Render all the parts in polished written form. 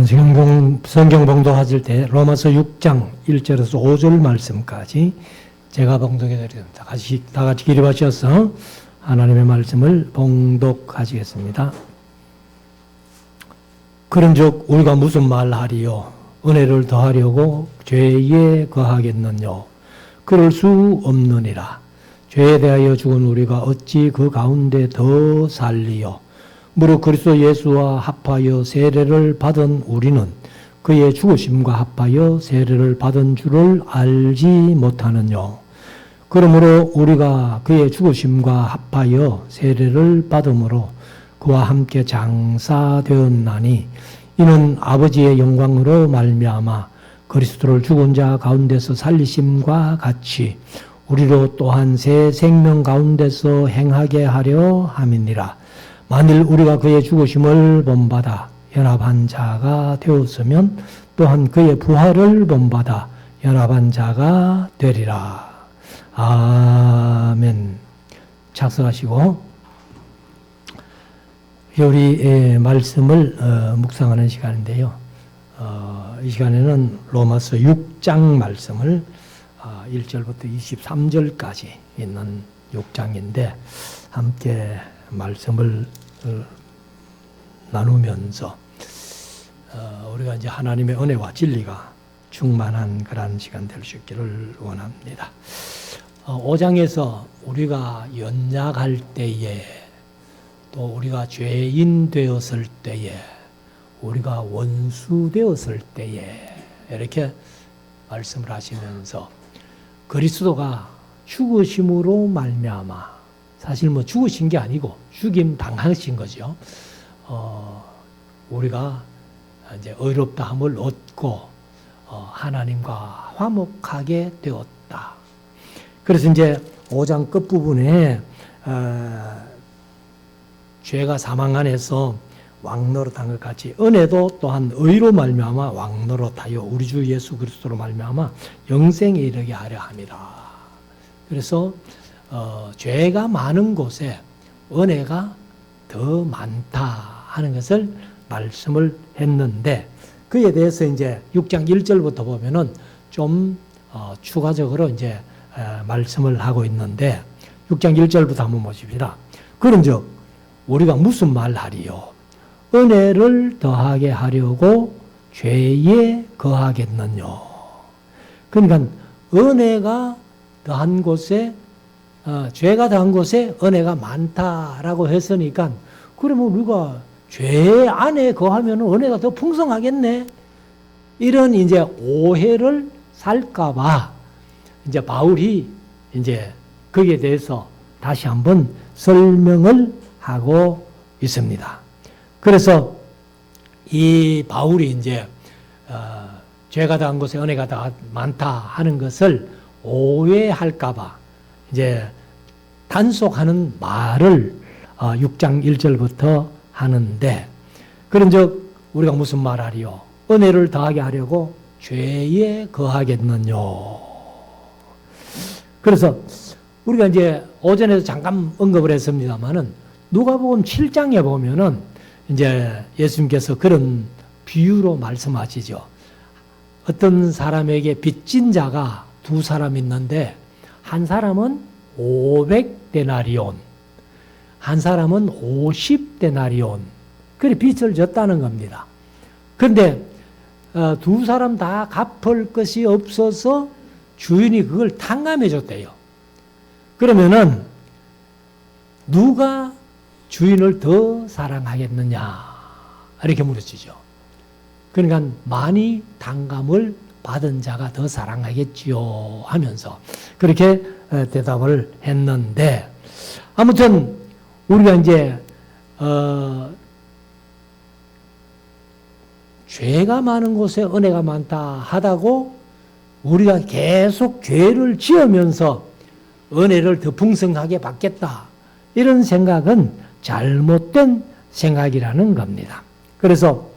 성경 봉독하실 때 로마서 6장 1절에서 5절 말씀까지 제가 봉독해 드리겠습니다. 다 같이 기립하셔서 하나님의 말씀을 봉독하시겠습니다. 그런즉 우리가 무슨 말하리요? 은혜를 더하려고 죄에 거하겠느뇨? 그럴 수 없느니라. 죄에 대하여 죽은 우리가 어찌 그 가운데 더 살리요? 무릇 그리스도 예수와 합하여 세례를 받은 우리는 그의 죽으심과 합하여 세례를 받은 줄을 알지 못하느뇨? 그러므로 우리가 그의 죽으심과 합하여 세례를 받음으로 그와 함께 장사되었나니 이는 아버지의 영광으로 말미암아 그리스도를 죽은 자 가운데서 살리심과 같이 우리로 또한 새 생명 가운데서 행하게 하려 함이니라. 만일 우리가 그의 죽으심을 본받아 연합한 자가 되었으면 또한 그의 부활을 본받아 연합한 자가 되리라. 아멘. 착석하시고 우리 말씀을 묵상하는 시간인데요. 이 시간에는 로마서 6장 말씀을 1절부터 23절까지 있는 6장인데 함께 말씀을 나누면서 우리가 이제 하나님의 은혜와 진리가 충만한 그런 시간 될 수 있기를 원합니다. 5장에서 우리가 연약할 때에 또 우리가 죄인 되었을 때에 우리가 원수 되었을 때에 이렇게 말씀을 하시면서 그리스도가 죽으심으로 말미암아 사실 뭐 죽으신 게 아니고 죽임 당하신 거죠. 우리가 이제 의롭다함을 얻고 하나님과 화목하게 되었다. 그래서 이제 5장 끝부분에 죄가 사망 안에서 왕노릇한 것 같이 은혜도 또한 의로 말미암아 왕노릇하여 우리 주 예수 그리스도로 말미암아 영생에 이르게 하려 함이라. 그래서 죄가 많은 곳에 은혜가 더 많다 하는 것을 말씀을 했는데 그에 대해서 이제 6장 1절부터 보면은 좀 추가적으로 이제 말씀을 하고 있는데 6장 1절부터 한번 보십시다. 그런즉 우리가 무슨 말하리요? 은혜를 더하게 하려고 죄에 거하겠느뇨? 그러니까 은혜가 더한 곳에 죄가 더한 곳에 은혜가 많다라고 했으니까 그러면 우리가 죄 안에 거하면 은혜가 더 풍성하겠네. 이런 이제 오해를 살까봐 이제 바울이 이제 거기에 대해서 다시 한번 설명을 하고 있습니다. 그래서 이 바울이 이제 죄가 더한 곳에 은혜가 더 많다 하는 것을 오해할까봐 이제 단속하는 말을 6장 1절부터 하는데 그런즉 우리가 무슨 말하리요? 은혜를 더하게 하려고 죄에 거하겠느뇨? 그래서 우리가 이제 오전에도 잠깐 언급을 했습니다만은 누가복음 7장에 보면은 이제 예수님께서 그런 비유로 말씀하시죠. 어떤 사람에게 빚진 자가 두 사람 있는데 한 사람은 500데나리온, 한 사람은 50데나리온. 그래 빚을 졌다는 겁니다. 그런데 두 사람 다 갚을 것이 없어서 주인이 그걸 탕감해 줬대요. 그러면은 누가 주인을 더 사랑하겠느냐 이렇게 물어지죠. 그러니까 많이 탕감을 받은 자가 더 사랑하겠지요 하면서 그렇게 대답을 했는데 아무튼 우리가 이제 죄가 많은 곳에 은혜가 많다 하다고 우리가 계속 죄를 지으면서 은혜를 더 풍성하게 받겠다 이런 생각은 잘못된 생각이라는 겁니다. 그래서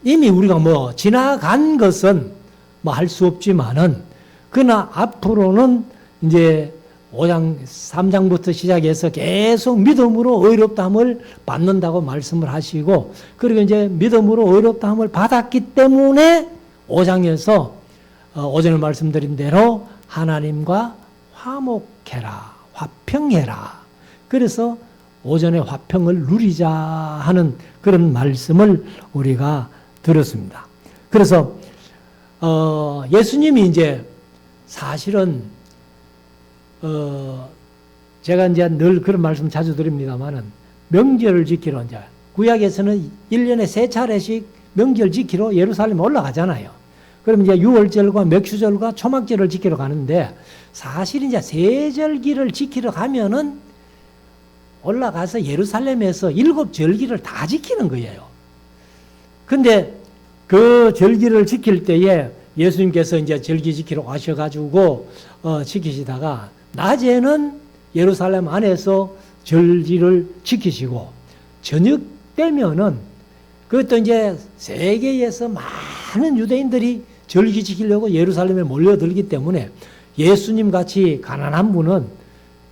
이미 우리가 뭐 지나간 것은 뭐 할 수 없지만은 그러나 앞으로는 이제 5장, 3장부터 시작해서 계속 믿음으로 의롭다함을 받는다고 말씀을 하시고, 그리고 이제 믿음으로 의롭다함을 받았기 때문에 5장에서 오전에 말씀드린 대로 하나님과 화목해라, 화평해라. 그래서 오전에 화평을 누리자 하는 그런 말씀을 우리가 들었습니다. 그래서 예수님이 이제 사실은 제가 이제 늘 그런 말씀 자주 드립니다만은 명절을 지키러 이제 구약에서는 1년에 3차례씩 명절 지키러 예루살렘 올라가잖아요. 그럼 이제 유월절과 맥주절과 초막절을 지키러 가는데 사실 이제 세절기를 지키러 가면은 올라가서 예루살렘에서 7절기를 다 지키는 거예요. 근데 그 절기를 지킬 때에 예수님께서 이제 절기 지키러 가셔가지고 지키시다가 낮에는 예루살렘 안에서 절기를 지키시고 저녁 되면은 그것도 이제 세계에서 많은 유대인들이 절기 지키려고 예루살렘에 몰려들기 때문에 예수님 같이 가난한 분은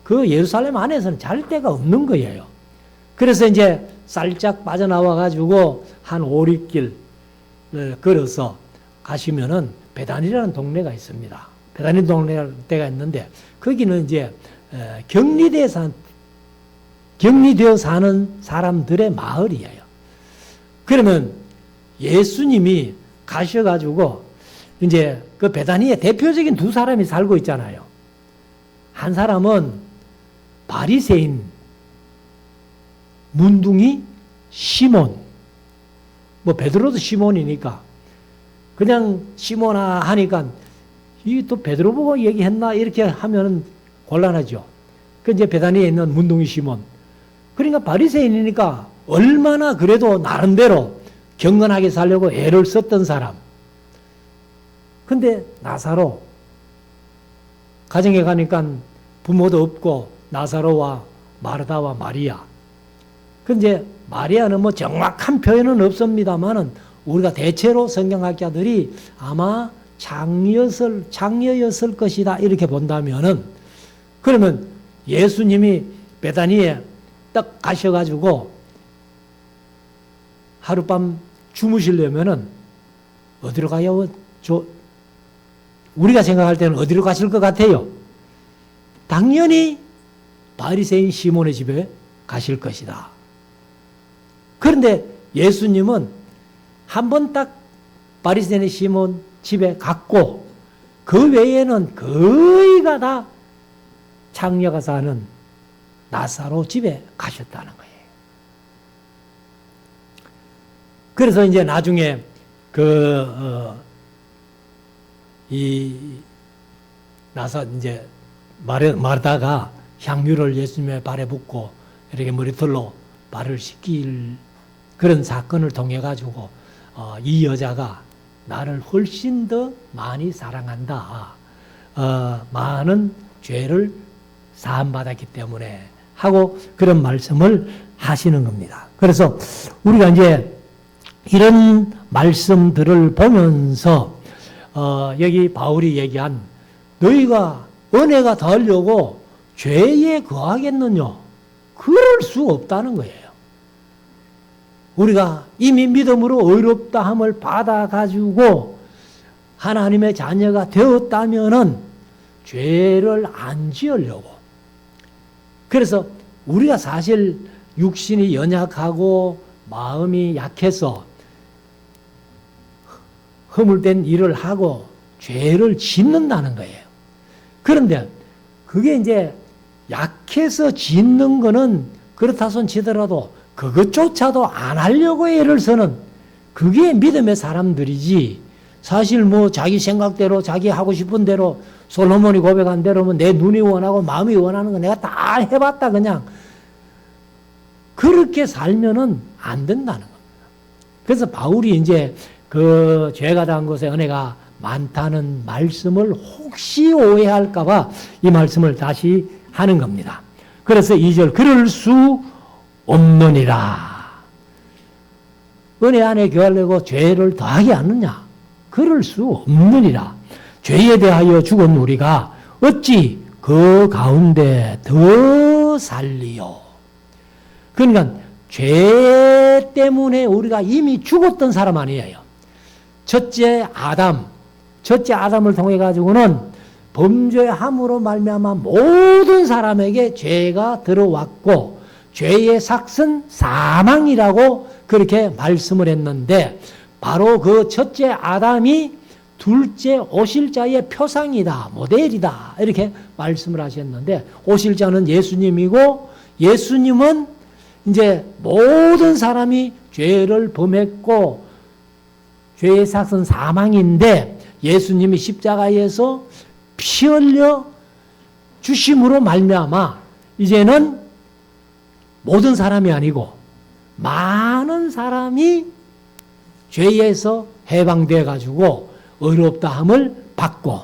그 예루살렘 안에서는 잘 데가 없는 거예요. 그래서 이제 살짝 빠져나와 가지고 한 5, 6길 걸어서 가시면은 베단이라는 동네가 있습니다. 베단이 동네가 있는데 거기는 이제 격리되어 사는 사람들의 마을이에요. 그러면 예수님이 가셔가지고 이제 그 베다니에 대표적인 두 사람이 살고 있잖아요. 한 사람은 바리새인 문둥이 시몬, 뭐 베드로도 시몬이니까 그냥 시몬아 하니까 이 또 베드로 보고 얘기했나 이렇게 하면은 곤란하죠. 그 이제 베다니에 있는 문둥이 시몬. 그러니까 바리새인이니까 얼마나 그래도 나름대로 경건하게 살려고 애를 썼던 사람. 근데 나사로 가정에 가니까 부모도 없고 나사로와 마르다와 마리아. 근데 마리아는 뭐 정확한 표현은 없습니다만은 우리가 대체로 성경학자들이 아마 장녀였을 것이다 이렇게 본다면은 그러면 예수님이 베다니에 딱 가셔가지고 하룻밤 주무시려면은 어디로 가요? 우리가 생각할 때는 어디로 가실 것 같아요? 당연히 바리새인 시몬의 집에 가실 것이다. 그런데 예수님은 한 번 딱 바리새인 시몬 집에 갔고 그 외에는 거의가 다 장녀가 사는 나사로 집에 가셨다는 거예요. 그래서 이제 나중에 이제 마르다가 향유를 예수님의 발에 붓고 이렇게 머리털로 발을 씻길 그런 사건을 통해 가지고 이 여자가 나를 훨씬 더 많이 사랑한다. 많은 죄를 사함받았기 때문에 하고 그런 말씀을 하시는 겁니다. 그래서 우리가 이제 이런 말씀들을 보면서 여기 바울이 얘기한 너희가 은혜가 더하려고 죄에 거하겠느냐? 그럴 수 없다는 거예요. 우리가 이미 믿음으로 의롭다함을 받아가지고 하나님의 자녀가 되었다면은 죄를 안 지으려고. 그래서 우리가 사실 육신이 연약하고 마음이 약해서 허물된 일을 하고 죄를 짓는다는 거예요. 그런데 그게 이제 약해서 짓는 거는 그렇다 손 치더라도 그것조차도 안 하려고 애를 쓰는 그게 믿음의 사람들이지 사실 뭐 자기 생각대로 자기 하고 싶은 대로 솔로몬이 고백한 대로면 내 눈이 원하고 마음이 원하는 거 내가 다 해봤다 그냥 그렇게 살면은 안 된다는 겁니다. 그래서 바울이 이제 그 죄가 당한 곳에 은혜가 많다는 말씀을 혹시 오해할까봐 이 말씀을 다시 하는 겁니다. 그래서 2절 그럴 수 없느니라. 은혜 안에 거하려고 죄를 더하게 하느냐? 그럴 수 없느니라. 죄에 대하여 죽은 우리가 어찌 그 가운데 더 살리요. 그러니까 죄 때문에 우리가 이미 죽었던 사람 아니에요. 첫째 아담을 통해 가지고는 범죄함으로 말미암아 모든 사람에게 죄가 들어왔고 죄의 삭은 사망이라고 그렇게 말씀을 했는데 바로 그 첫째 아담이 둘째 오실 자의 표상이다, 모델이다 이렇게 말씀을 하셨는데 오실 자는 예수님이고 예수님은 이제 모든 사람이 죄를 범했고 죄의 삭은 사망인데 예수님이 십자가에서 피 흘려 주심으로 말미암아 이제는 모든 사람이 아니고 많은 사람이 죄에서 해방되어 가지고 의롭다함을 받고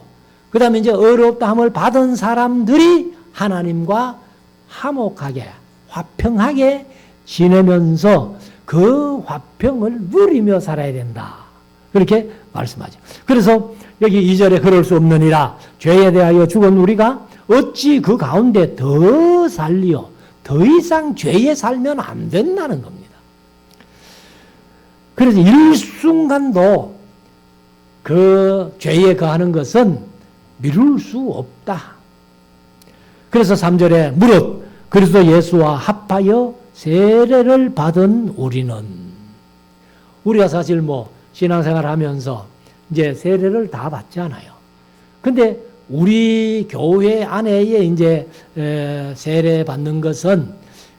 그 다음에 이제 의롭다함을 받은 사람들이 하나님과 화목하게 화평하게 지내면서 그 화평을 누리며 살아야 된다. 그렇게 말씀하죠. 그래서 여기 2절에 그럴 수 없느니라 죄에 대하여 죽은 우리가 어찌 그 가운데 더 살리요. 더 이상 죄에 살면 안 된다는 겁니다. 그래서 일순간도 그 죄에 거하는 것은 미룰 수 없다. 그래서 3절에 무릇 그리스도 예수와 합하여 세례를 받은 우리가 사실 신앙생활 하면서 이제 세례를 다 받잖아요. 근데 우리 교회 안에 이제 세례 받는 것은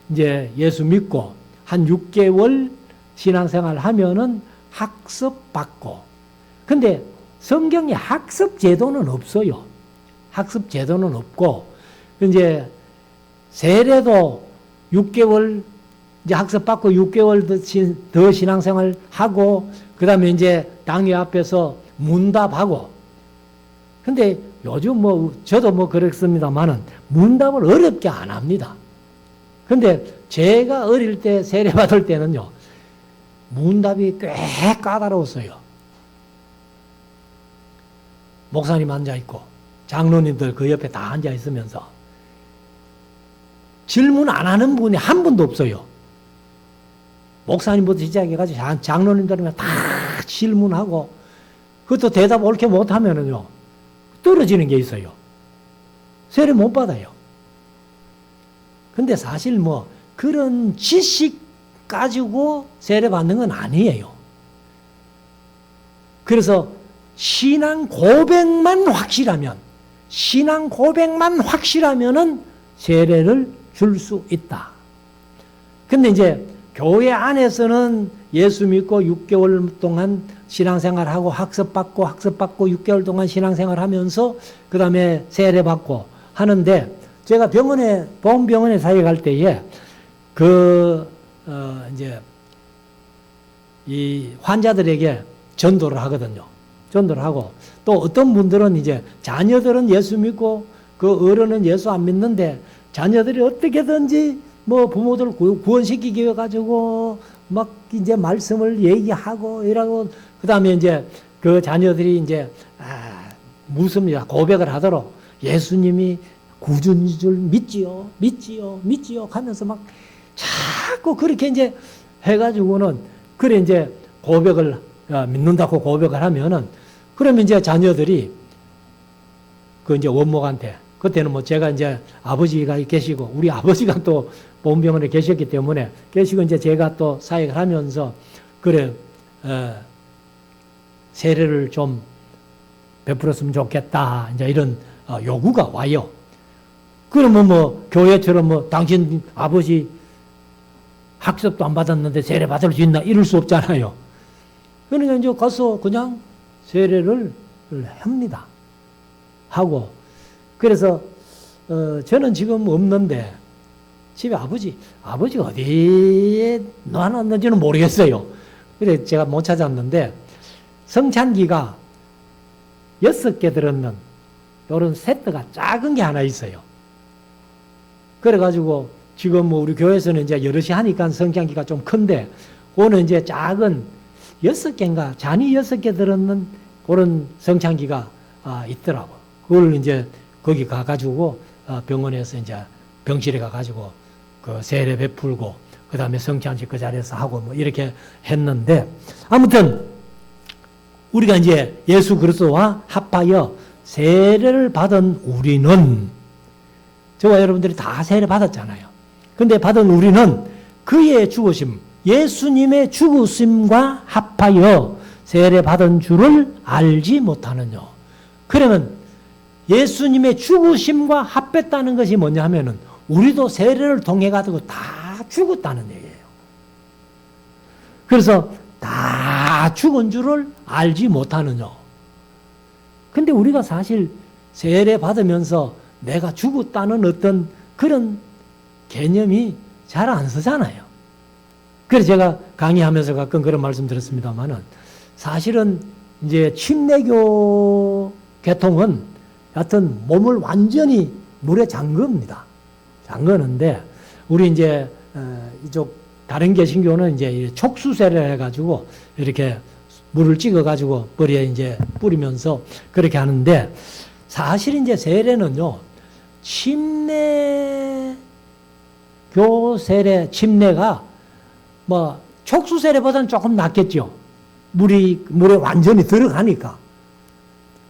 이제 예수 믿고 한 6개월 신앙생활 하면은 학습 받고 근데 성경에 학습 제도는 없어요. 학습 제도는 없고 이제 세례도 6개월 이제 학습 받고 6개월 더 신앙생활 하고 그다음에 이제 당회 앞에서 문답하고 근데 요즘 저도 그렇습니다만은 문답을 어렵게 안 합니다. 근데 제가 어릴 때 세례 받을 때는요. 문답이 꽤 까다로웠어요. 목사님 앉아있고 장로님들 그 옆에 다 앉아있으면서 질문 안 하는 분이 한 분도 없어요. 목사님부터 시작해가지고 장로님들이면 다 질문하고 그것도 대답 옳게 못하면은요 떨어지는 게 있어요. 세례 못 받아요. 근데 사실 그런 지식 가지고 세례 받는 건 아니에요. 그래서 신앙 고백만 확실하면은 세례를 줄 수 있다. 근데 이제 교회 안에서는 예수 믿고 6개월 동안 신앙생활하고 학습받고 6개월 동안 신앙생활하면서 그 다음에 세례받고 하는데 제가 보험병원에 사역할 때에 이제 이 환자들에게 전도를 하거든요. 전도를 하고 또 어떤 분들은 이제 자녀들은 예수 믿고 그 어른은 예수 안 믿는데 자녀들이 어떻게든지 부모들 구원시키기 위해 가지고 막 이제 말씀을 얘기하고 이러고 그 다음에 이제 그 자녀들이 이제 무슨 고백을 하도록 예수님이 구주인 줄 믿지요 하면서 막 자꾸 그렇게 이제 해가지고는 그래 이제 고백을 믿는다고 고백을 하면은 그러면 이제 자녀들이 그 이제 원목한테 그때는 제가 이제 아버지가 계시고 우리 아버지가 또 보험병원에 계셨기 때문에 계시고 이제 제가 또 사역을 하면서 그래 세례를 좀 베풀었으면 좋겠다 이제 이런 요구가 와요. 그러면 교회처럼 당신 아버지 학습도 안 받았는데 세례 받을 수 있나 이럴 수 없잖아요. 그러니까 이제 가서 그냥 세례를 합니다. 하고 그래서 저는 지금 없는데 집에 아버지가 어디에 놔놨는지는 모르겠어요. 그래서 제가 못 찾았는데 성찬기가 6개 들었는 이런 세트가 작은 게 하나 있어요. 그래가지고 지금 우리 교회에서는 이제 여럿이 하니까 성찬기가 좀 큰데 그거는 이제 작은 6개인가 잔이 6개 들었는 그런 성찬기가 있더라고. 그걸 이제 거기 가가지고 병원에서 이제 병실에 가가지고 그 세례 베풀고 그 다음에 성찬식 그 자리에서 하고 뭐 이렇게 했는데 아무튼 우리가 이제 예수 그리스도와 합하여 세례를 받은 우리는 저와 여러분들이 다 세례 받았잖아요. 근데 받은 우리는 그의 죽으심, 예수님의 죽으심과 합하여 세례 받은 줄을 알지 못하느냐. 그러면 예수님의 죽으심과 합했다는 것이 뭐냐 하면은 우리도 세례를 통해 가지고 다 죽었다는 얘기예요. 그래서 다 죽은 줄을 알지 못하느냐. 근데 우리가 사실 세례 받으면서 내가 죽었다는 어떤 그런 개념이 잘 안 쓰잖아요. 그래서 제가 강의하면서 가끔 그런 말씀 드렸습니다만은 사실은 이제 침례교 계통은 여하튼 몸을 완전히 물에 잠깁니다. 잠그는데 우리 이제 이쪽 다른 개신교는 이제 촉수세례를 해가지고 이렇게 물을 찍어가지고 머리에 이제 뿌리면서 그렇게 하는데 사실 이제 세례는요 침례교 세례 침례가 뭐 촉수세례보다는 조금 낫겠죠. 물에 완전히 들어가니까.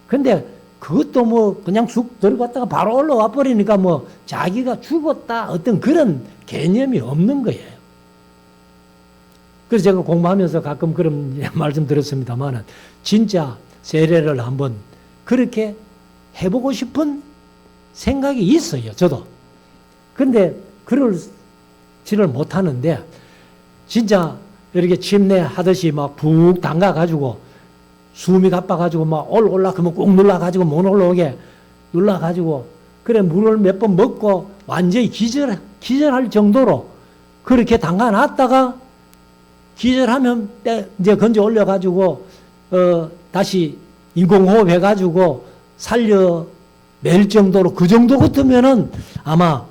근데 그것도 뭐 그냥 쑥 들어갔다가 바로 올라와 버리니까 뭐 자기가 죽었다 어떤 그런 개념이 없는 거예요. 그래서 제가 공부하면서 가끔 그런 말씀 들었습니다만은 진짜 세례를 한번 그렇게 해보고 싶은 생각이 있어요. 저도. 근데 그럴지를 못하는데 진짜 이렇게 침례하듯이 막 푹 담가가지고 숨이 가빠가지고 막 올라 그러면 꾹 눌러가지고 못 올라오게 눌러가지고 그래 물을 몇 번 먹고 완전히 기절할 정도로 그렇게 담가놨다가 기절하면 이제 건져 올려가지고 다시 인공호흡 해가지고 살려낼 정도로 그 정도 같으면은 아마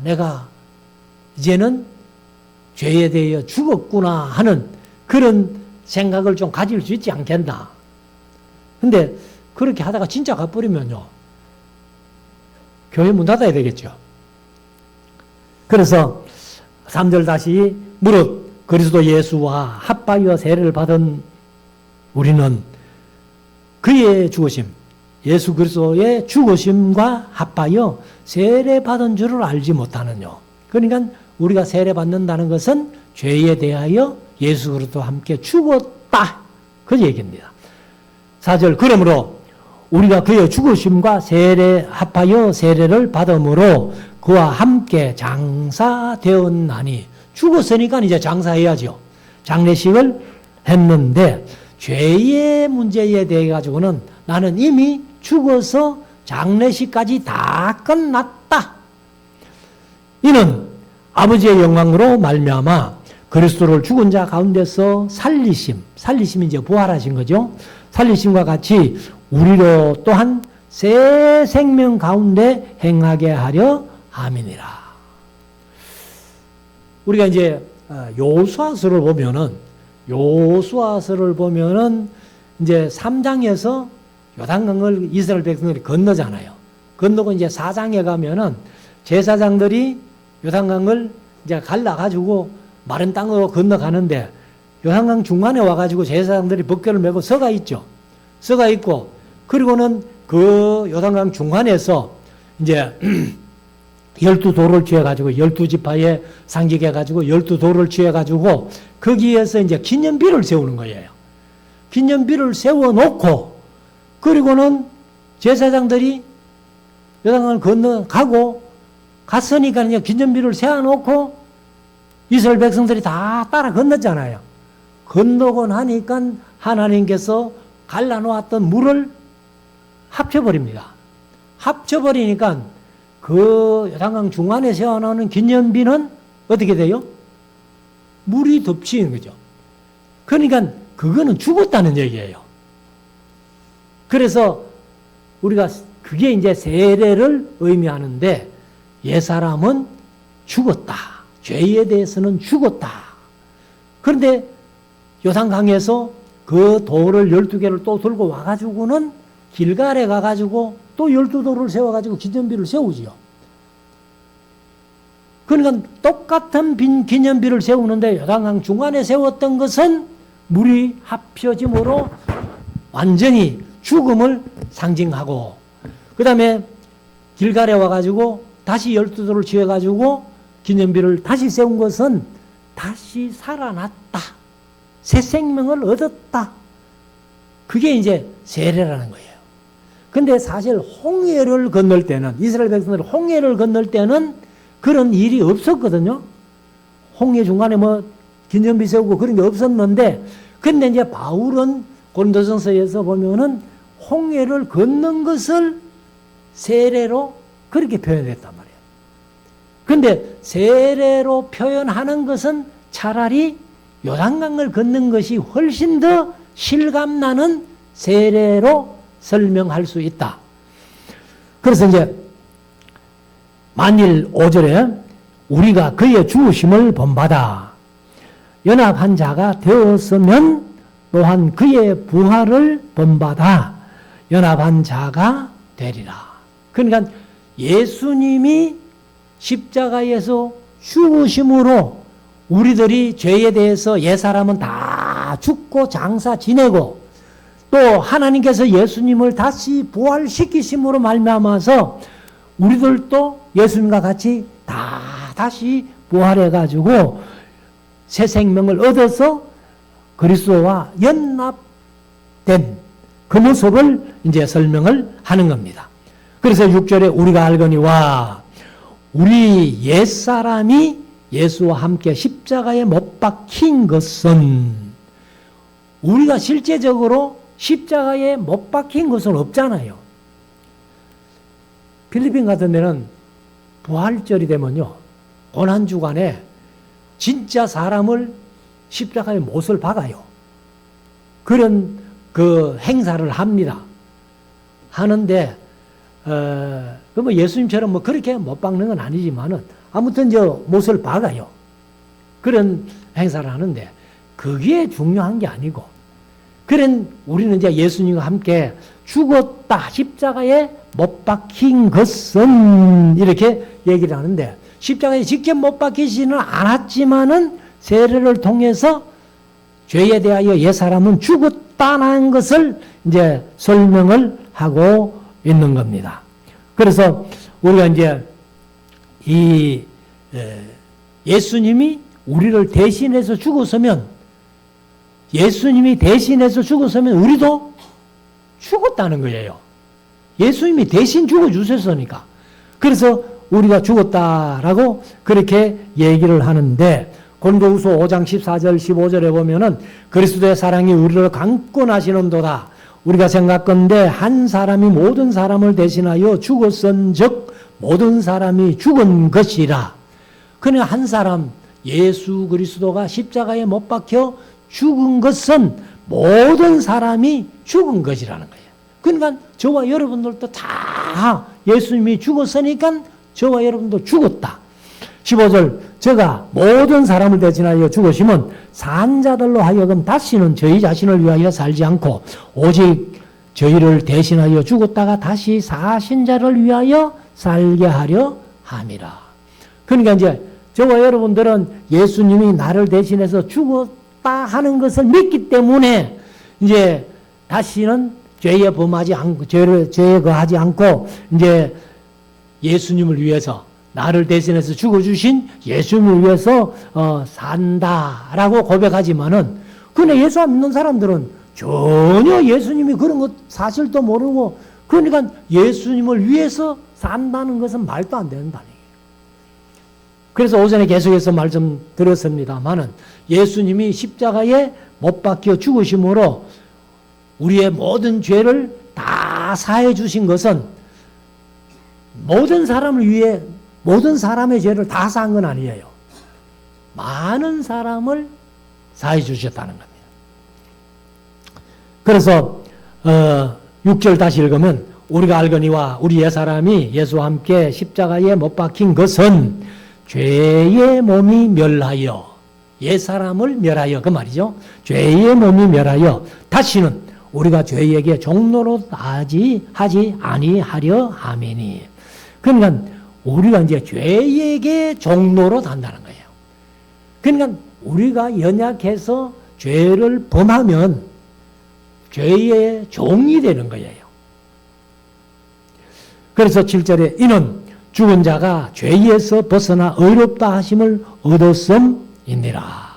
내가 이제는 죄에 대해 죽었구나 하는 그런 생각을 좀 가질 수 있지 않겠나. 근데 그렇게 하다가 진짜 가버리면요. 교회 문 닫아야 되겠죠. 그래서 3절 다시 무릇 그리스도 예수와 합하여 세례를 받은 우리는 그의 죽으심, 예수 그리스도의 죽으심과 합하여 세례 받은 줄을 알지 못하느냐. 그러니까 우리가 세례 받는다는 것은 죄에 대하여 예수 그리스도와 함께 죽었다. 그 얘기입니다. 4절 그러므로 우리가 그의 죽으심과 세례 합하여 세례를 받음으로 그와 함께 장사되었나니 죽었으니까 이제 장사해야죠. 장례식을 했는데 죄의 문제에 대해 가지고는 나는 이미 죽어서 장례식까지 다 끝났다. 이는 아버지의 영광으로 말미암아 그리스도를 죽은 자 가운데서 살리심이 이제 부활하신 거죠. 살리심과 같이 우리로 또한 새 생명 가운데 행하게 하려 함이니라. 우리가 이제 여호수아서를 보면은 이제 3장에서 요단강을 이스라엘 백성들이 건너잖아요. 건너고 이제 4장에 가면은 제사장들이 요단강을 이제 갈라가지고 마른 땅으로 건너가는데 요단강 중간에 와가지고 제사장들이 벗개를 메고 서가 있죠. 서가 있고 그리고는 그 요단강 중간에서 이제 12돌을 취해가지고 12지파에 상직해가지고 12돌을 취해가지고 거기에서 이제 기념비를 세우는 거예요. 기념비를 세워놓고 그리고는 제사장들이 요단강을 건너가고 갔으니까 이제 기념비를 세워놓고 이스라엘 백성들이 다 따라 건넜잖아요. 건너고 나니까 하나님께서 갈라놓았던 물을 합쳐버립니다. 합쳐버리니까 그 요단강 중간에 세워놓은 기념비는 어떻게 돼요? 물이 덮치는 거죠. 그러니까 그거는 죽었다는 얘기예요. 그래서 우리가 그게 이제 세례를 의미하는데 옛사람은 죽었다. 죄에 대해서는 죽었다. 그런데 요단강에서 그 돌을 12개를 또 들고 와가지고는 길갈에 가가지고 또 12돌을 세워가지고 기념비를 세우지요. 그러니까 똑같은 기념비를 세우는데 요단강 중간에 세웠던 것은 물이 합혀짐으로 완전히 죽음을 상징하고, 그 다음에 길갈에 와가지고 다시 12돌을 지어가지고 기념비를 다시 세운 것은 다시 살아났다, 새 생명을 얻었다, 그게 이제 세례라는 거예요. 근데 사실 홍해를 건널 때는, 이스라엘 백성들 홍해를 건널 때는 그런 일이 없었거든요. 홍해 중간에 뭐 기념비 세우고 그런 게 없었는데, 근데 이제 바울은 고린도전서에서 보면은 홍해를 건넌 것을 세례로 그렇게 표현했단 말이에요. 근데 세례로 표현하는 것은 차라리 요단강을 건넌 것이 훨씬 더 실감나는 세례로 설명할 수 있다. 그래서 이제 만일 5절에 우리가 그의 죽으심을 본받아 연합한 자가 되었으면 또한 그의 부활을 본받아 연합한 자가 되리라. 그러니까 예수님이 십자가에서 죽으심으로 우리들이 죄에 대해서 옛사람은 다 죽고 장사 지내고, 또 하나님께서 예수님을 다시 부활시키심으로 말미암아서 우리들도 예수님과 같이 다 다시 부활해가지고 새 생명을 얻어서 그리스도와 연합된 그 모습을 이제 설명을 하는 겁니다. 그래서 6절에 우리가 알거니와 우리 옛사람이 예수와 함께 십자가에 못 박힌 것은, 우리가 실제적으로 십자가에 못 박힌 것은 없잖아요. 필리핀 같은 데는 부활절이 되면요, 고난주간에 진짜 사람을 십자가에 못을 박아요. 그런 그 행사를 합니다. 하는데 그 뭐 예수님처럼 뭐 그렇게 못 박는 건 아니지만은 아무튼 저 못을 박아요. 그런 행사를 하는데 그게 중요한 게 아니고, 그런 우리는 이제 예수님과 함께 죽었다, 십자가에 못 박힌 것은, 이렇게 얘기를 하는데, 십자가에 직접 못 박히지는 않았지만은 세례를 통해서 죄에 대하여 옛사람은 죽었다는 것을 이제 설명을 하고 있는 겁니다. 그래서 우리가 이제 이 예수님이 우리를 대신해서 죽었으면, 예수님이 대신해서 죽었으면 우리도 죽었다는 거예요. 예수님이 대신 죽어주셨으니까. 그래서 우리가 죽었다라고 그렇게 얘기를 하는데, 고린도후서 5장 14절 15절에 보면은 그리스도의 사랑이 우리를 강권하시는도다. 우리가 생각건대 한 사람이 모든 사람을 대신하여 죽었은즉 모든 사람이 죽은 것이라. 그러니까 한 사람 예수 그리스도가 십자가에 못 박혀 죽은 것은 모든 사람이 죽은 것이라는 거예요. 그러니까 저와 여러분들도 다 예수님이 죽었으니까 저와 여러분도 죽었다. 15절, 저가 모든 사람을 대신하여 죽으시면 산 자들로 하여금 다시는 저희 자신을 위하여 살지 않고 오직 저희를 대신하여 죽었다가 다시 사신 자를 위하여 살게 하려 함이라. 그러니까 이제 저와 여러분들은 예수님이 나를 대신해서 죽었다 하는 것을 믿기 때문에 이제 다시는 죄에 범하지 않고, 죄에 거하지 않고 이제 예수님을 위해서, 나를 대신해서 죽어주신 예수님을 위해서 산다라고 고백하지만은, 근데 예수 안 믿는 사람들은 전혀 예수님이 그런 것 사실도 모르고, 그러니까 예수님을 위해서 산다는 것은 말도 안 된다는 얘기예요. 그래서 오전에 계속해서 말씀 드렸습니다만은, 예수님이 십자가에 못 박혀 죽으심으로 우리의 모든 죄를 다 사해 주신 것은 모든 사람을 위해, 모든 사람의 죄를 다 사한 건 아니에요. 많은 사람을 사해 주셨다는 겁니다. 그래서 6절 다시 읽으면 우리가 알거니와 우리 옛사람이 예수와 함께 십자가에 못 박힌 것은 죄의 몸이 멸하여, 옛사람을 멸하여, 그 말이죠. 죄의 몸이 멸하여 다시는 우리가 죄에게 종로로 하지 아니하려 하매니. 그러니까 우리가 이제 죄에게 종로로 한다는 거예요. 그러니까 우리가 연약해서 죄를 범하면 죄의 종이 되는 거예요. 그래서 7절에 이는 죽은 자가 죄에서 벗어나 의롭다 하심을 얻었음이니라.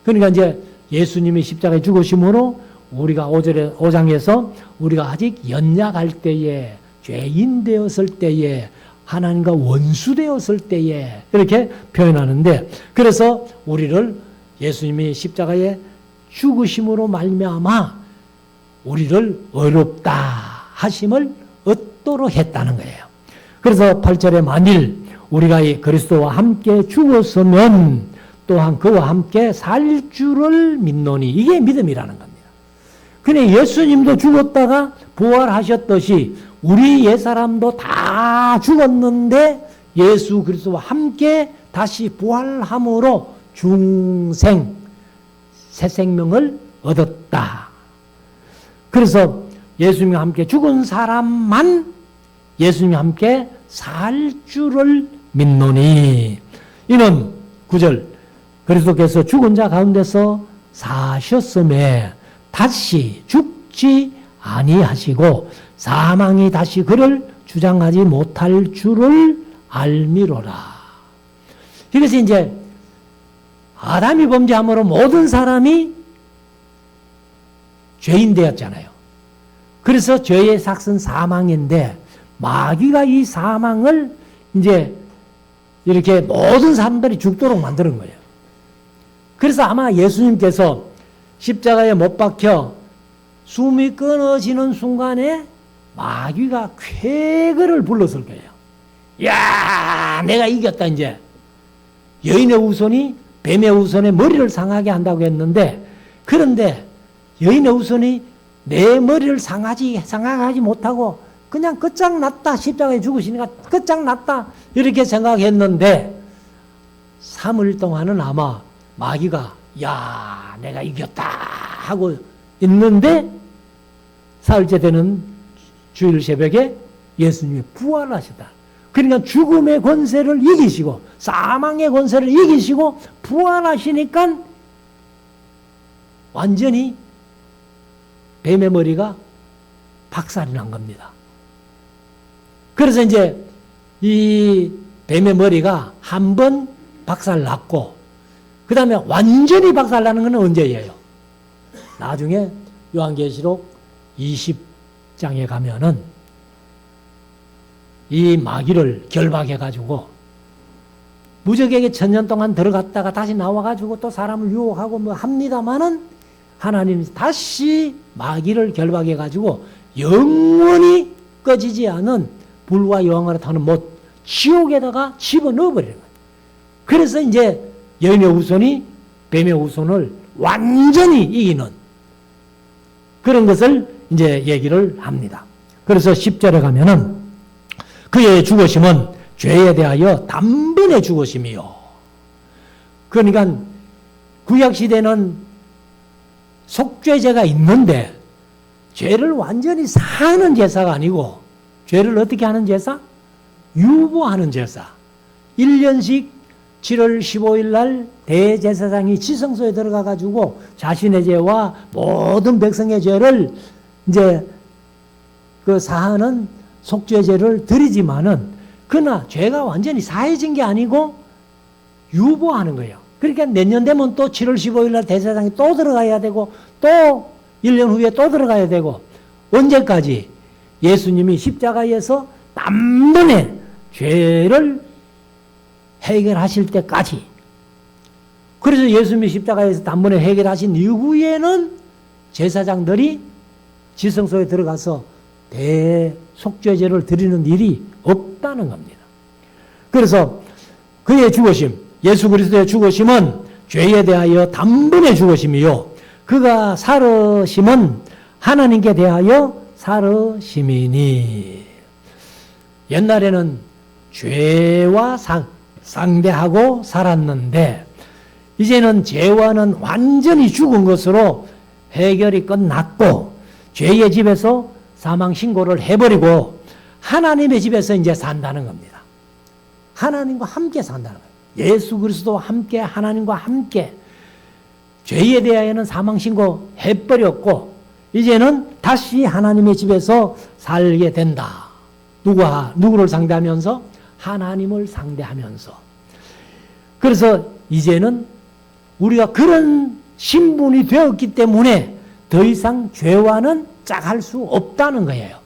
그러니까 이제 예수님이 십자가에 죽으심으로 우리가 5장에서 우리가 아직 연약할 때에, 죄인 되었을 때에, 하나님과 원수 되었을 때에 이렇게 표현하는데, 그래서 우리를 예수님이 십자가에 죽으심으로 말미암아 우리를 의롭다 하심을 얻도록 했다는 거예요. 그래서 8절에 만일 우리가 이 그리스도와 함께 죽었으면 또한 그와 함께 살 줄을 믿노니, 이게 믿음이라는 겁니다. 근데 예수님도 죽었다가 부활하셨듯이 우리 옛사람도 다 죽었는데 예수 그리스도와 함께 다시 부활함으로 중생, 새 생명을 얻었다. 그래서 예수님과 함께 죽은 사람만 예수님과 함께 살 줄을 믿노니, 이는 9절 그리스도께서 죽은 자 가운데서 사셨음에 다시 죽지 아니하시고 사망이 다시 그를 주장하지 못할 줄을 알미로라. 이것이 이제 아담이 범죄함으로 모든 사람이 죄인 되었잖아요. 그래서 죄의 삭은 사망인데 마귀가 이 사망을 이제 이렇게 모든 사람들이 죽도록 만드는 거예요. 그래서 아마 예수님께서 십자가에 못 박혀 숨이 끊어지는 순간에 마귀가 쾌거를 불렀을 거예요. 야, 내가 이겼다 이제. 여인의 후손이 뱀의 후손의 머리를 상하게 한다고 했는데, 그런데 여인의 후손이 내 머리를 상하게 못하고 그냥 끝장났다. 십자가에 죽으시니까 끝장났다. 이렇게 생각했는데 3일 동안은 아마 마귀가 야, 내가 이겼다 하고 있는데 사흘째 되는 주일 새벽에 예수님이 부활하셨다. 그러니까 죽음의 권세를 이기시고 사망의 권세를 이기시고 부활하시니까 완전히 뱀의 머리가 박살이 난 겁니다. 그래서 이제 이 뱀의 머리가 한 번 박살 났고 그 다음에 완전히 박살 나는 건 언제예요? 나중에 요한계시록 20장에 가면은 이 마귀를 결박해가지고 무적에게 1000년 동안 들어갔다가 다시 나와가지고 또 사람을 유혹하고 뭐 합니다만은 하나님이 다시 마귀를 결박해가지고 영원히 꺼지지 않은 불과 여왕으로 타는 못, 지옥에다가 집어넣어버리는 거예요. 그래서 이제 여인의 후손이 뱀의 후손을 완전히 이기는 그런 것을 이제 얘기를 합니다. 그래서 10절에 가면은 그의 죽으심은 죄에 대하여 단번에 죽으심이요. 그러니까 구약시대는 속죄제가 있는데 죄를 완전히 사는 제사가 아니고 죄를 어떻게 하는 제사? 유보하는 제사. 1년씩 7월 15일 날 대제사장이 지성소에 들어가 가지고 자신의 죄와 모든 백성의 죄를 이제 그 사하는 속죄제를 드리지만은 그러나 죄가 완전히 사해진 게 아니고 유보하는 거예요. 그러니까 내년 되면 또 7월 15일 날 대제사장이 또 들어가야 되고 또 1년 후에 또 들어가야 되고 언제까지? 예수님이 십자가에서 단번에 죄를 해결하실 때까지. 그래서 예수님이 십자가에서 단번에 해결하신 이후에는 제사장들이 지성소에 들어가서 대속죄제를 드리는 일이 없다는 겁니다. 그래서 그의 죽으심, 예수 그리스도의 죽으심은 죄에 대하여 단번에 죽으심이요 그가 살으심은 하나님께 대하여 살으심이니. 옛날에는 죄와 상대하고 살았는데 이제는 죄와는 완전히 죽은 것으로 해결이 끝났고 죄의 집에서 사망 신고를 해버리고 하나님의 집에서 이제 산다는 겁니다. 하나님과 함께 산다는 거예요. 예수 그리스도와 함께, 하나님과 함께. 죄에 대하여는 사망 신고 해버렸고 이제는 다시 하나님의 집에서 살게 된다. 누구를 상대하면서? 하나님을 상대하면서. 그래서 이제는 우리가 그런 신분이 되었기 때문에 더 이상 죄와는 짝할 수 없다는 거예요.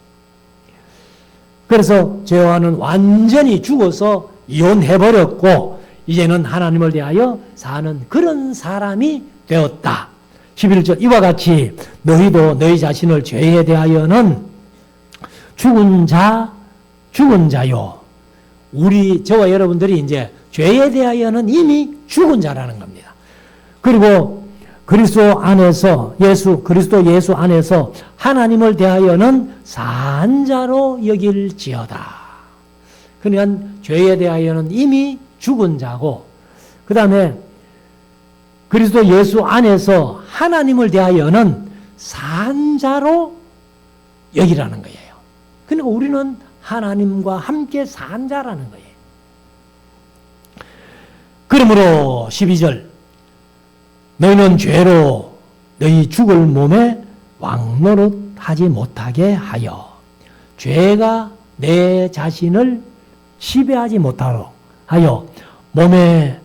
그래서 죄와는 완전히 죽어서 이혼해버렸고 이제는 하나님을 대하여 사는 그런 사람이 되었다. 11절 이와 같이 너희도 너희 자신을 죄에 대하여는 죽은 자요. 저와 여러분들이 이제 죄에 대하여는 이미 죽은 자라는 겁니다. 그리고 그리스도 예수 안에서 하나님을 대하여는 산 자로 여길지어다. 그러니까 죄에 대하여는 이미 죽은 자고 그 다음에 그리스도 예수 안에서 하나님을 대하여는 산 자로 여기라는 거예요. 그러니까 우리는 하나님과 함께 산 자라는 거예요. 그러므로 12절 너희는 죄로 너희 죽을 몸에 왕노릇하지 못하게 하여 죄가 내 자신을 지배하지 못하도록 하여 몸의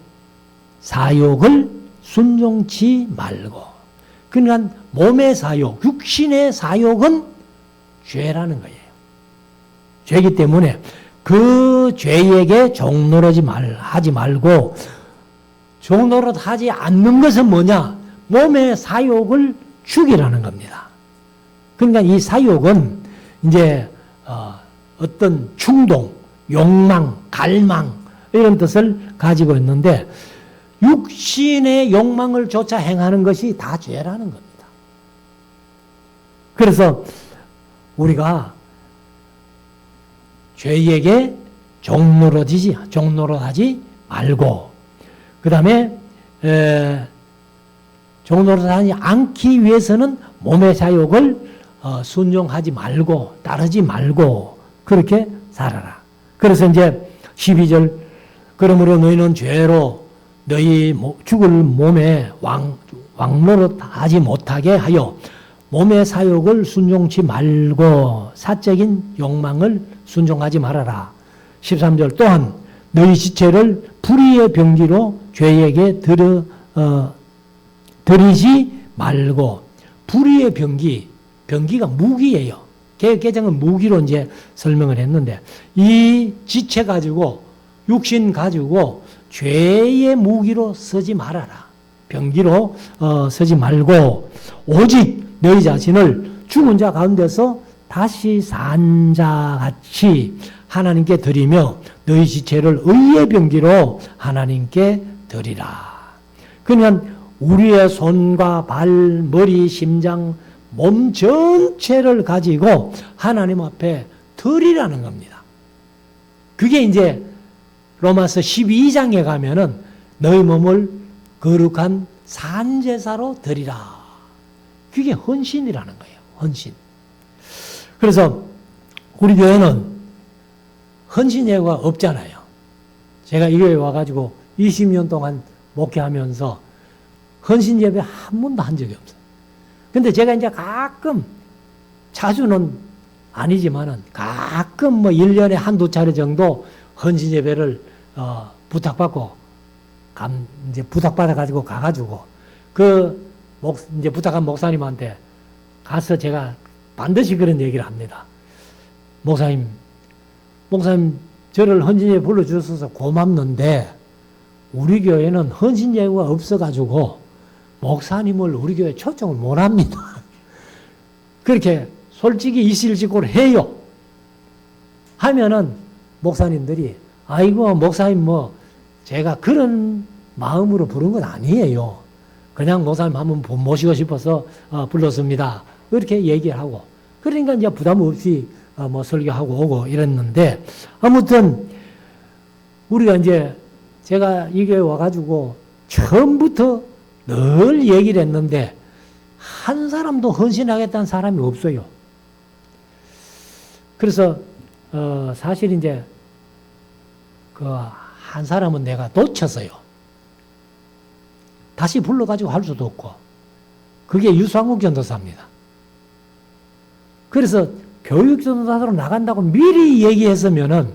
사욕을 순종치 말고. 그러니까 몸의 사욕, 육신의 사욕은 죄라는 거예요. 죄이기 때문에 그 죄에게 종노릇하지 말고 종노릇하지 않는 것은 뭐냐? 몸의 사욕을 죽이라는 겁니다. 그러니까 이 사욕은 이제 어떤 충동, 욕망, 갈망 이런 뜻을 가지고 있는데 육신의 욕망을 쫓아 행하는 것이 다 죄라는 겁니다. 그래서 우리가 죄에게 종노릇하지 말고 그 다음에 종노릇하지 않기 위해서는 몸의 사욕을 순종하지 말고 따르지 말고 그렇게 살아라. 그래서 이제 12절 그러므로 너희는 죄로 너희 죽을 몸에 왕노릇하지 못하게 하여 몸의 사욕을 순종치 말고 사적인 욕망을 순종하지 말아라. 13절 또한 너희 지체를 불의의 병기로 죄에게 들이지 말고. 불의의 병기가 무기예요. 개정은 무기로 이제 설명을 했는데 이 지체 가지고 육신 가지고 죄의 무기로 쓰지 말아라. 병기로 쓰지 말고 오직 너희 자신을 죽은 자 가운데서 다시 산 자같이 하나님께 드리며 너희 지체를 의의 병기로 하나님께 드리라. 그러면 우리의 손과 발, 머리, 심장, 몸 전체를 가지고 하나님 앞에 드리라는 겁니다. 그게 이제 로마서 12장에 가면은 너희 몸을 거룩한 산제사로 드리라. 그게 헌신이라는 거예요. 헌신. 그래서 우리 교회는 헌신 예배가 없잖아요. 제가 이 교회에 와가지고 20년 동안 목회하면서 헌신 예배 한 번도 한 적이 없어요. 근데 제가 이제 가끔, 자주는 아니지만은 가끔 뭐 1년에 한두 차례 정도 헌신 예배를 부탁받고 이제 부탁받아가지고 가가지고 이제 부탁한 목사님한테 가서 제가 반드시 그런 얘기를 합니다. 목사님 저를 헌신예배 불러주셔서 고맙는데 우리 교회는 헌신예배가 없어가지고 목사님을 우리 교회에 초청을 못합니다. 그렇게 솔직히 이실직고를 해요. 하면은 목사님들이 아이고 목사님 뭐 제가 그런 마음으로 부른 건 아니에요. 그냥 목사님 한번 모시고 싶어서 불렀습니다. 이렇게 얘기하고 그러니까 이제 부담 없이 뭐 설교하고 오고 이랬는데 아무튼 우리가 이제 제가 이 교회 와가지고 처음부터 늘 얘기를 했는데 한 사람도 헌신하겠다는 사람이 없어요. 그래서 사실 이제 그 한 사람은 내가 놓쳤어요. 다시 불러가지고 할 수도 없고. 그게 유상욱 전도사입니다. 그래서 교육 전도사로 나간다고 미리 얘기했으면은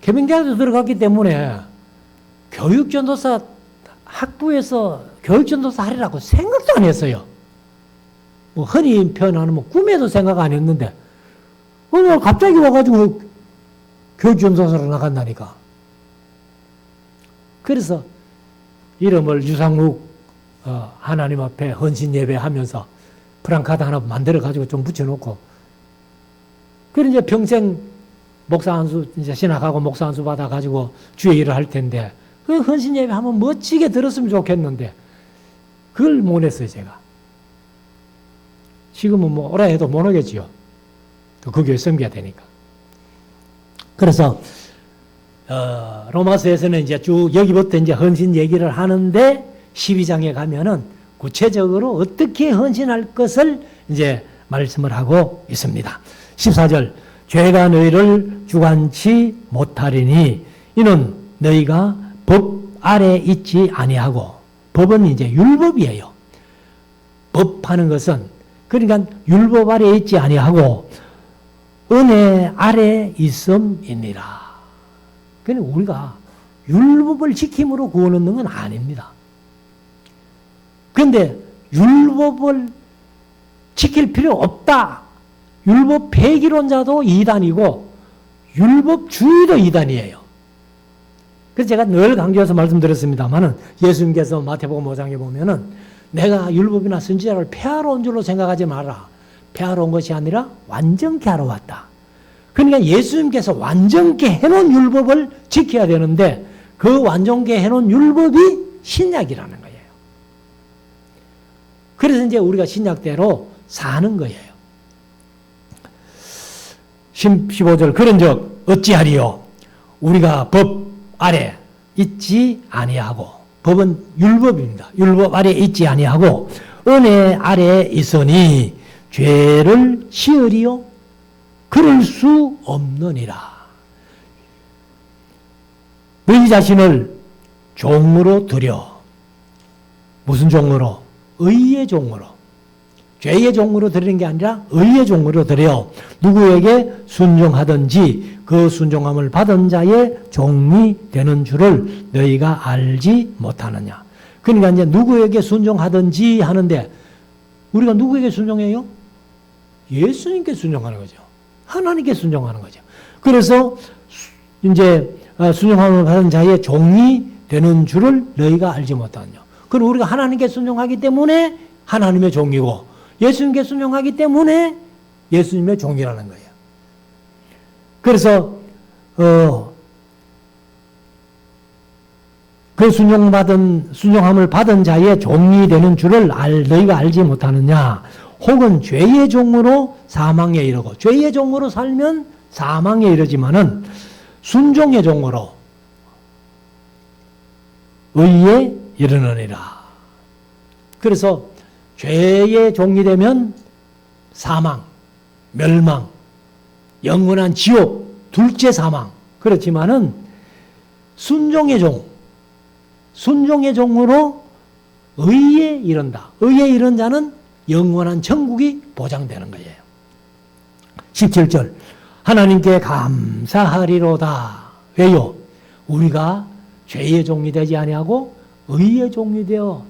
개명대학도 들어갔기 때문에 교육 전도사 학부에서 교육 전도사 하리라고 생각도 안 했어요. 뭐 흔히 표현하는 뭐 꿈에도 생각 안 했는데 오늘 갑자기 와가지고 교육 전도사로 나간다니까. 그래서 이름을 유상욱 하나님 앞에 헌신 예배하면서 프랑카드 하나 만들어가지고 좀 붙여놓고, 그래 이제 평생 목사 안수, 이제 신학하고 목사 안수 받아가지고 주의 일을 할 텐데, 그 헌신 예배 하면 멋지게 들었으면 좋겠는데, 그걸 못 했어요, 제가. 지금은 뭐 오라 해도 못 오겠지요. 또 그 교회 섬겨야 되니까. 그래서, 로마서에서는 이제 쭉 여기부터 이제 헌신 얘기를 하는데, 12장에 가면은 구체적으로 어떻게 헌신할 것을 이제 말씀을 하고 있습니다. 14절, 죄가 너희를 주관치 못하리니 이는 너희가 법 아래 있지 아니하고, 법은 이제 율법이에요. 법하는 것은 그러니까 율법 아래 있지 아니하고 은혜 아래 있음이니라. 그러니까 우리가 율법을 지킴으로 구원 얻는 건 아닙니다. 그런데 율법을 지킬 필요 없다. 율법 폐기론자도 이단이고 율법주의도 이단이에요. 그래서 제가 늘 강조해서 말씀드렸습니다만은 예수님께서 마태복음 5장에 보면은 내가 율법이나 선지자를 폐하러 온 줄로 생각하지 마라. 폐하러 온 것이 아니라 완전케 하러 왔다. 그러니까 예수님께서 완전케 해놓은 율법을 지켜야 되는데 그 완전케 해놓은 율법이 신약이라는 거예요. 그래서 이제 우리가 신약대로 사는 거예요. 15절, 그런즉 어찌하리요? 우리가 법 아래 있지 아니하고, 법은 율법입니다. 율법 아래 있지 아니하고 은혜 아래 있으니 죄를 지으리요? 그럴 수 없느니라. 너희 자신을 종으로 드려. 무슨 종으로? 의의 종으로. 죄의 종으로 드리는 게 아니라 의의 종으로 드려. 누구에게 순종하든지 그 순종함을 받은 자의 종이 되는 줄을 너희가 알지 못하느냐. 그러니까 이제 누구에게 순종하든지 하는데 우리가 누구에게 순종해요? 예수님께 순종하는 거죠. 하나님께 순종하는 거죠. 그래서 이제 순종함을 받은 자의 종이 되는 줄을 너희가 알지 못하느냐. 그럼 우리가 하나님께 순종하기 때문에 하나님의 종이고 예수님께 순종하기 때문에 예수님의 종이라는 거예요. 그래서 그 순종함을 받은 자의 종이 되는 줄을 너희가 알지 못하느냐. 혹은 죄의 종으로 사망에 이르고, 죄의 종으로 살면 사망에 이르지만은 순종의 종으로 의에 이르느니라. 그래서 죄의 종이 되면 사망, 멸망, 영원한 지옥, 둘째 사망. 그렇지만은 순종의 종, 순종의 종으로 의에 이른다. 의에 이른 자는 영원한 천국이 보장되는 거예요. 17절, 하나님께 감사하리로다. 왜요? 우리가 죄의 종이 되지 아니하고 의의 종이 되어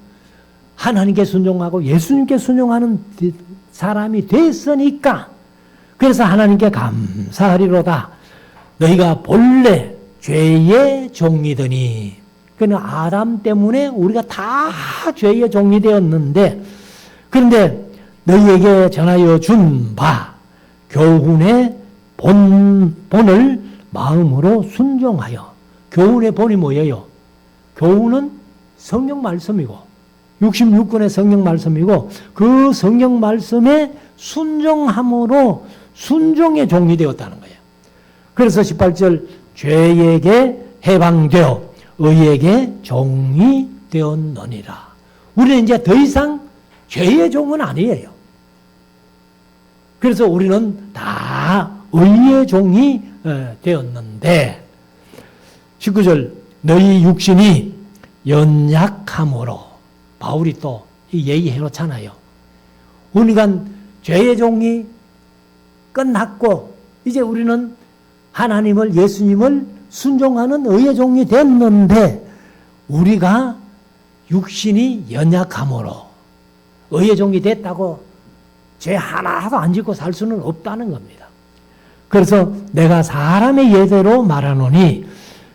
하나님께 순종하고 예수님께 순종하는 사람이 됐으니까, 그래서 하나님께 감사하리로다. 너희가 본래 죄의 종이더니, 그는 아담 때문에 우리가 다 죄의 종이 되었는데, 그런데 너희에게 전하여 준 바 교훈의 본을 마음으로 순종하여. 교훈의 본이 뭐예요? 교훈은 성경 말씀이고 66권의 성경 말씀이고 그 성경 말씀에 순종함으로 순종의 종이 되었다는 거예요. 그래서 18절, 죄에게 해방되어 의에게 종이 되었느니라. 우리는 이제 더 이상 죄의 종은 아니에요. 그래서 우리는 다 의의 종이 되었는데 19절 너희 육신이 연약함으로 바울이 또 얘기해 놓잖아요. 우리가 죄의 종이 끝났고 이제 우리는 하나님을 예수님을 순종하는 의의 종이 됐는데 우리가 육신이 연약함으로 의의 종이 됐다고 죄 하나도 안 짓고 살 수는 없다는 겁니다. 그래서 내가 사람의 예대로 말하노니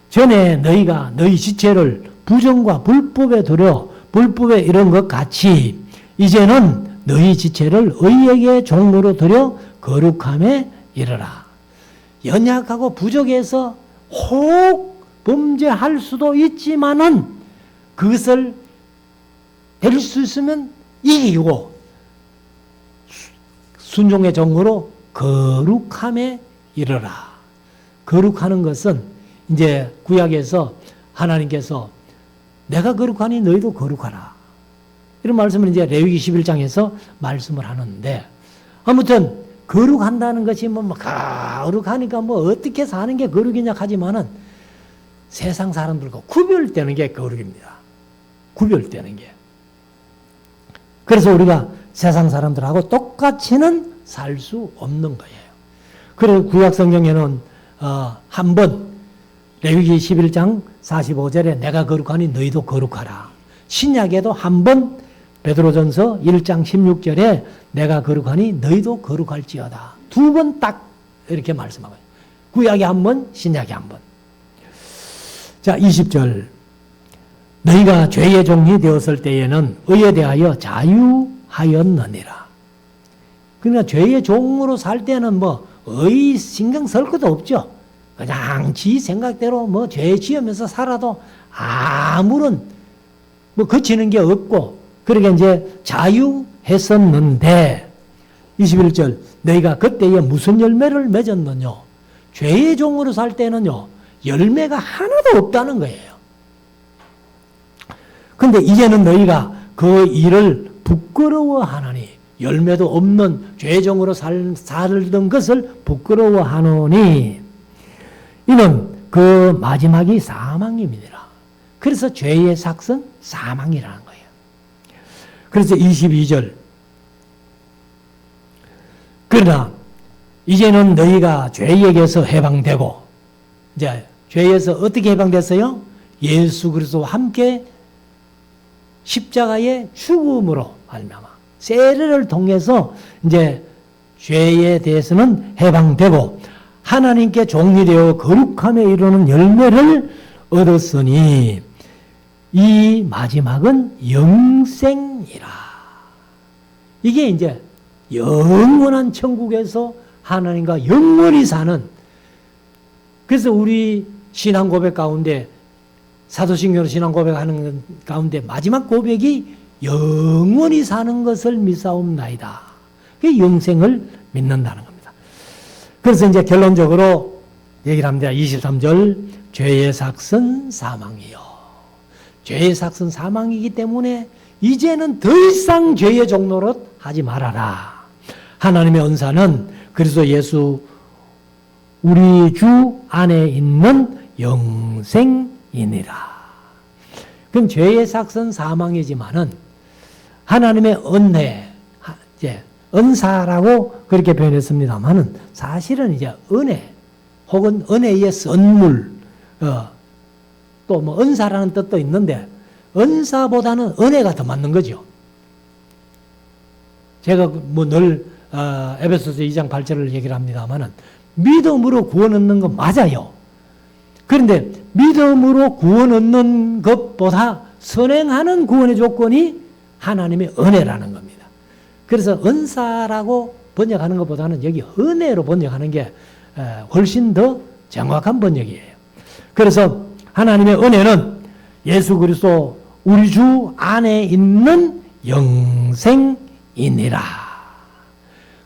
전에 너희가 너희 지체를 부정과 불법에 두려 불법에 이런 것 같이 이제는 너희 지체를 의에게 종로로 들여 거룩함에 이르라. 연약하고 부족해서 혹 범죄할 수도 있지만은 그것을 될 수 있으면 이기고 순종의 종으로 거룩함에 이르라. 거룩하는 것은 이제 구약에서 하나님께서 내가 거룩하니 너희도 거룩하라. 이런 말씀을 이제 레위기 11장에서 말씀을 하는데 아무튼 거룩한다는 것이 뭐 거룩하니까 뭐 어떻게 사는 게 거룩이냐 하지만은 세상 사람들과 구별되는 게 거룩입니다. 구별되는 게. 그래서 우리가 세상 사람들하고 똑같이는 살 수 없는 거예요. 그래서 구약 성경에는 한 번 레위기 11장 45절에 내가 거룩하니 너희도 거룩하라. 신약에도 한 번 베드로전서 1장 16절에 내가 거룩하니 너희도 거룩할지어다. 두 번 딱 이렇게 말씀하고요. 구약에 한 번, 신약에 한 번. 자, 20절. 너희가 죄의 종이 되었을 때에는 의에 대하여 자유하였느니라. 그러니까 죄의 종으로 살 때는 뭐 의 신경 쓸 것도 없죠. 그냥 지 생각대로 뭐 죄 지으면서 살아도 아무런 뭐 거치는 게 없고 그러게 이제 자유했었는데 21절 너희가 그때에 무슨 열매를 맺었느냐. 죄의 종으로 살 때는요 열매가 하나도 없다는 거예요. 근데 이제는 너희가 그 일을 부끄러워하나니 열매도 없는 죄의 종으로 살던 것을 부끄러워하노니 이는 그 마지막이 사망임이니라. 그래서 죄의 삭은 사망이라는 거예요. 그래서 22절 그러나 이제는 너희가 죄에게서 해방되고 이제 죄에서 어떻게 해방됐어요? 예수 그리스도와 함께 십자가의 죽음으로 말미암아 세례를 통해서 이제 죄에 대해서는 해방되고 하나님께 종이 되어 거룩함에 이르는 열매를 얻었으니 이 마지막은 영생이라. 이게 이제 영원한 천국에서 하나님과 영원히 사는. 그래서 우리 신앙 고백 가운데 사도신경으로 신앙 고백하는 가운데 마지막 고백이 영원히 사는 것을 믿사옵나이다. 그게 영생을 믿는다는 겁니다. 그래서 이제 결론적으로 얘기를 합니다. 23절 죄의 삭은 사망이요. 죄의 삭은 사망이기 때문에 이제는 더 이상 죄의 종노릇 하지 말아라. 하나님의 은사는 그리스도 예수 우리 주 안에 있는 영생이니라. 그럼 죄의 삭은 사망이지만은 하나님의 은혜, 이제 은사라고 그렇게 표현했습니다만은 사실은 이제 은혜 혹은 은혜의 선물, 또 뭐 은사라는 뜻도 있는데 은사보다는 은혜가 더 맞는 거죠. 제가 뭐 늘 에베소서 2장 8절을 얘기를 합니다만은 믿음으로 구원 얻는 건 맞아요. 그런데 믿음으로 구원 얻는 것보다 선행하는 구원의 조건이 하나님의 은혜라는 겁니다. 그래서 은사라고 번역하는 것보다는 여기 은혜로 번역하는 게 훨씬 더 정확한 번역이에요. 그래서 하나님의 은혜는 예수 그리스도 우리 주 안에 있는 영생이니라.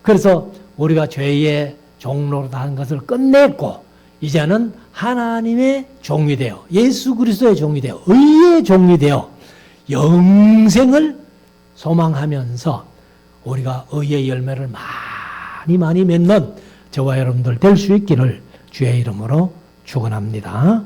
그래서 우리가 죄의 종로로 하는 것을 끝냈고 이제는 하나님의 종이 되어 예수 그리스도의 종이 되어 의의 종이 되어 영생을 소망하면서 우리가 의의 열매를 많이 맺는 저와 여러분들 될 수 있기를 주의 이름으로 축원합니다.